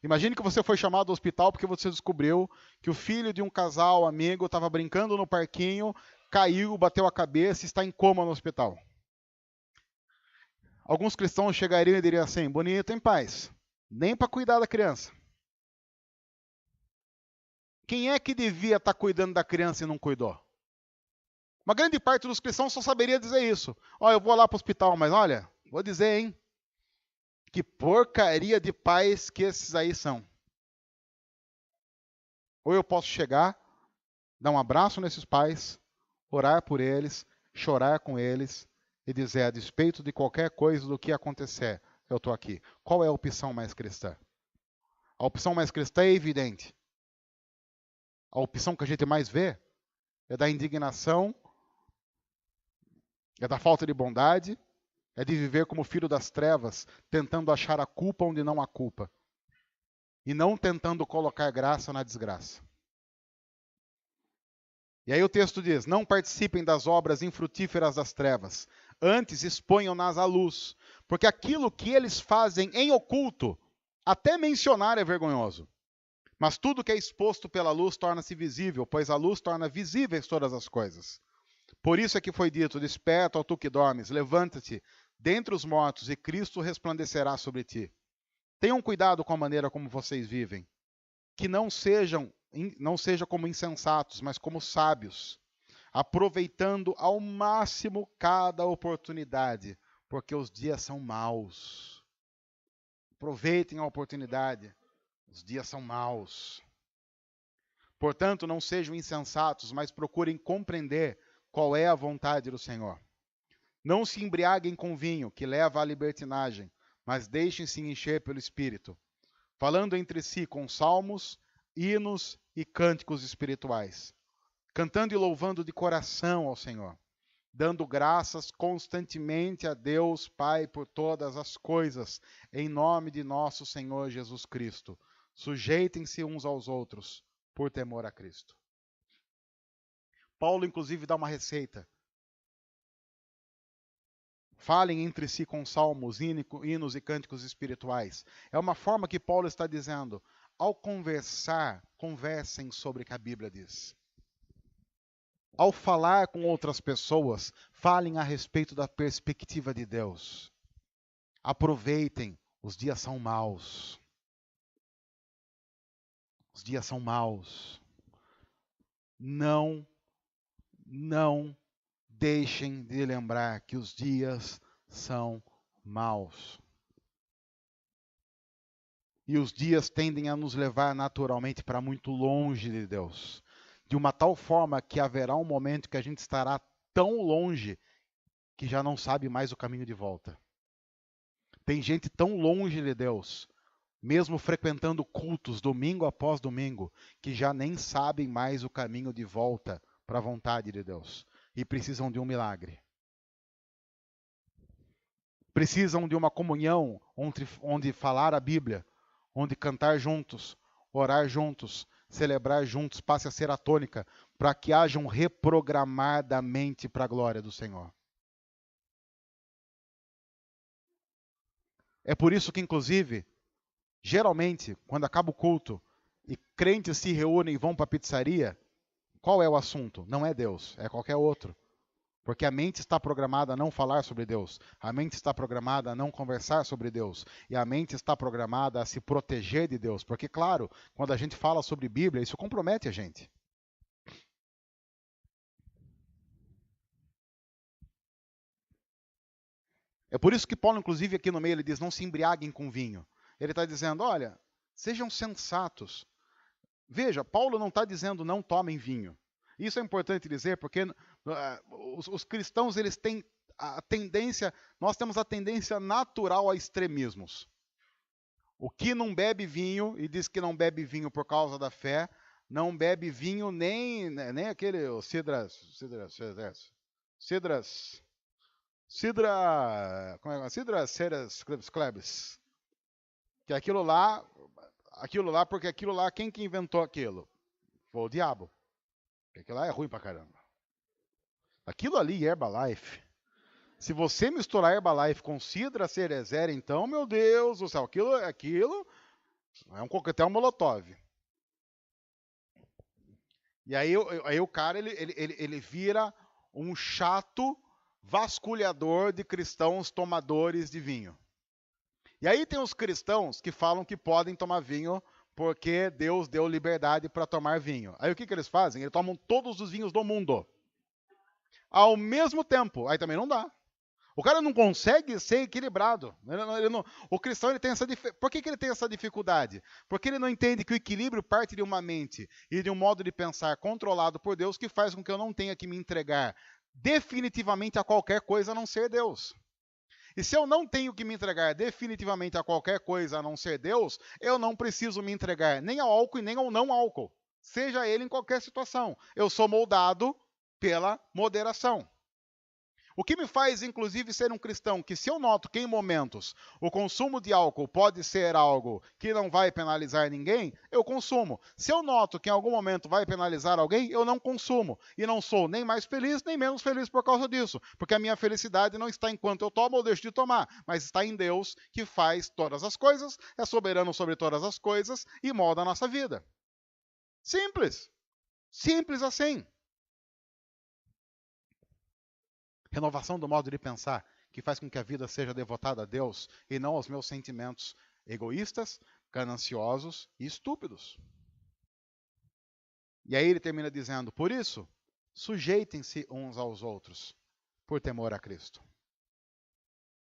Imagine que você foi chamado ao hospital porque você descobriu que o filho de um casal amigo estava brincando no parquinho, caiu, bateu a cabeça e está em coma no hospital. Alguns cristãos chegariam e diriam assim: bonito, em paz, nem para cuidar da criança. Quem é que devia estar cuidando da criança e não cuidou? Uma grande parte dos cristãos só saberia dizer isso. Eu vou lá para o hospital, mas olha, vou dizer, hein? Que porcaria de pais que esses aí são. Ou eu posso chegar, dar um abraço nesses pais, orar por eles, chorar com eles e dizer, a despeito de qualquer coisa do que acontecer, eu estou aqui. Qual é a opção mais cristã? A opção mais cristã é evidente. A opção que a gente mais vê é da indignação, é da falta de bondade, é de viver como filho das trevas, tentando achar a culpa onde não há culpa. E não tentando colocar graça na desgraça. E aí o texto diz: não participem das obras infrutíferas das trevas, antes exponham-nas à luz, porque aquilo que eles fazem em oculto, até mencionar é vergonhoso. Mas tudo que é exposto pela luz torna-se visível, pois a luz torna visíveis todas as coisas. Por isso é que foi dito: desperta, ó tu que dormes, levanta-te dentre os mortos, e Cristo resplandecerá sobre ti. Tenham cuidado com a maneira como vocês vivem, que não seja como insensatos, mas como sábios, aproveitando ao máximo cada oportunidade, porque os dias são maus. Aproveitem a oportunidade, os dias são maus. Portanto, não sejam insensatos, mas procurem compreender qual é a vontade do Senhor. Não se embriaguem com vinho, que leva à libertinagem, mas deixem-se encher pelo Espírito, falando entre si com salmos, hinos e cânticos espirituais, cantando e louvando de coração ao Senhor, dando graças constantemente a Deus Pai por todas as coisas, em nome de nosso Senhor Jesus Cristo. Sujeitem-se uns aos outros, por temor a Cristo. Paulo, inclusive, dá uma receita. Falem entre si com salmos, hinos e cânticos espirituais. É uma forma que Paulo está dizendo: ao conversar, conversem sobre o que a Bíblia diz. Ao falar com outras pessoas, falem a respeito da perspectiva de Deus. Aproveitem, os dias são maus. Os dias são maus. Não deixem de lembrar que os dias são maus. E os dias tendem a nos levar naturalmente para muito longe de Deus. De uma tal forma que haverá um momento que a gente estará tão longe que já não sabe mais o caminho de volta. Tem gente tão longe de Deus, mesmo frequentando cultos domingo após domingo, que já nem sabem mais o caminho de volta para a vontade de Deus. E precisam de um milagre. Precisam de uma comunhão onde falar a Bíblia, onde cantar juntos, orar juntos, celebrar juntos, passe a ser a tônica, para que haja um reprogramar da mente para a glória do Senhor. É por isso que, inclusive, geralmente, quando acaba o culto e crentes se reúnem e vão para a pizzaria, qual é o assunto? Não é Deus, é qualquer outro. Porque a mente está programada a não falar sobre Deus. A mente está programada a não conversar sobre Deus. E a mente está programada a se proteger de Deus. Porque, claro, quando a gente fala sobre Bíblia, isso compromete a gente. É por isso que Paulo, inclusive, aqui no meio, ele diz: não se embriaguem com vinho. Ele está dizendo: olha, sejam sensatos. Veja, Paulo não está dizendo não tomem vinho. Isso é importante dizer, porque os cristãos, eles têm a tendência, nós temos a tendência natural a extremismos. O que não bebe vinho, e diz que não bebe vinho por causa da fé, não bebe vinho nem aquele cidras, ceras klebs. Que aquilo lá, porque aquilo lá, quem que inventou aquilo? Foi o diabo. Porque aquilo lá é ruim pra caramba. Aquilo ali, Herbalife. Se você misturar Herbalife com Cidra Cerezer, então, meu Deus do céu, aquilo é um coquetel Molotov. E aí o cara, ele vira um chato vasculhador de cristãos tomadores de vinho. E aí tem os cristãos que falam que podem tomar vinho porque Deus deu liberdade para tomar vinho. Aí o que eles fazem? Eles tomam todos os vinhos do mundo. Ao mesmo tempo. Aí também não dá. O cara não consegue ser equilibrado. O cristão ele tem essa dificuldade. Por que ele tem essa dificuldade? Porque ele não entende que o equilíbrio parte de uma mente e de um modo de pensar controlado por Deus que faz com que eu não tenha que me entregar definitivamente a qualquer coisa a não ser Deus. E se eu não tenho que me entregar definitivamente a qualquer coisa a não ser Deus, eu não preciso me entregar nem ao álcool e nem ao não álcool. Seja ele em qualquer situação. Eu sou moldado pela moderação. O que me faz, inclusive, ser um cristão, que se eu noto que em momentos o consumo de álcool pode ser algo que não vai penalizar ninguém, eu consumo. Se eu noto que em algum momento vai penalizar alguém, eu não consumo. E não sou nem mais feliz, nem menos feliz por causa disso. Porque a minha felicidade não está enquanto eu tomo ou deixo de tomar, mas está em Deus que faz todas as coisas, é soberano sobre todas as coisas e molda a nossa vida. Simples. Simples assim. Renovação do modo de pensar, que faz com que a vida seja devotada a Deus e não aos meus sentimentos egoístas, gananciosos e estúpidos. E aí ele termina dizendo, por isso, sujeitem-se uns aos outros, por temor a Cristo.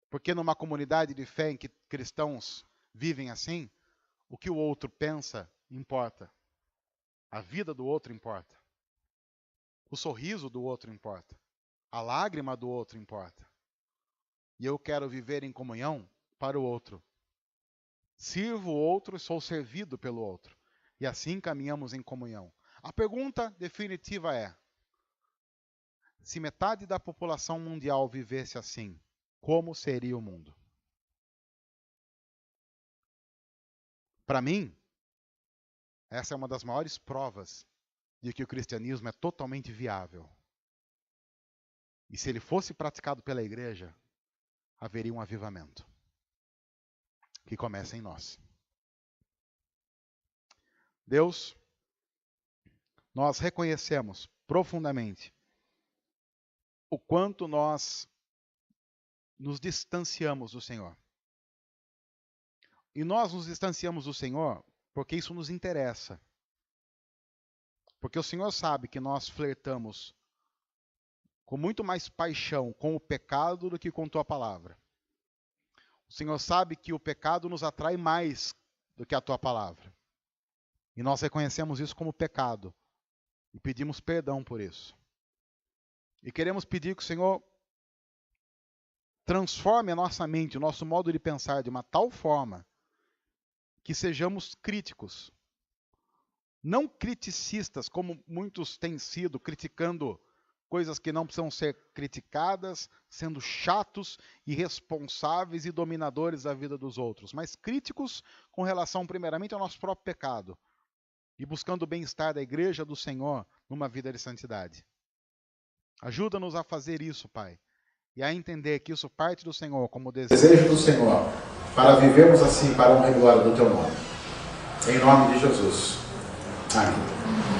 Porque numa comunidade de fé em que cristãos vivem assim, o que o outro pensa importa. A vida do outro importa. O sorriso do outro importa. A lágrima do outro importa. E eu quero viver em comunhão para o outro. Sirvo o outro e sou servido pelo outro. E assim caminhamos em comunhão. A pergunta definitiva é: se metade da população mundial vivesse assim, como seria o mundo? Para mim, essa é uma das maiores provas de que o cristianismo é totalmente viável. E se ele fosse praticado pela igreja, haveria um avivamento que começa em nós. Deus, nós reconhecemos profundamente o quanto nós nos distanciamos do Senhor. E nós nos distanciamos do Senhor porque isso nos interessa. Porque o Senhor sabe que nós flertamos com muito mais paixão com o pecado do que com tua palavra. O Senhor sabe que o pecado nos atrai mais do que a tua palavra. E nós reconhecemos isso como pecado. E pedimos perdão por isso. E queremos pedir que o Senhor transforme a nossa mente, o nosso modo de pensar de uma tal forma que sejamos críticos. Não criticistas, como muitos têm sido, criticando coisas que não precisam ser criticadas, sendo chatos, irresponsáveis e dominadores da vida dos outros, mas críticos com relação primeiramente ao nosso próprio pecado e buscando o bem-estar da igreja do Senhor numa vida de santidade. Ajuda-nos a fazer isso, Pai, e a entender que isso parte do Senhor como desejo do Senhor, para vivermos assim para a honra e glória do Teu nome. Em nome de Jesus. Amém.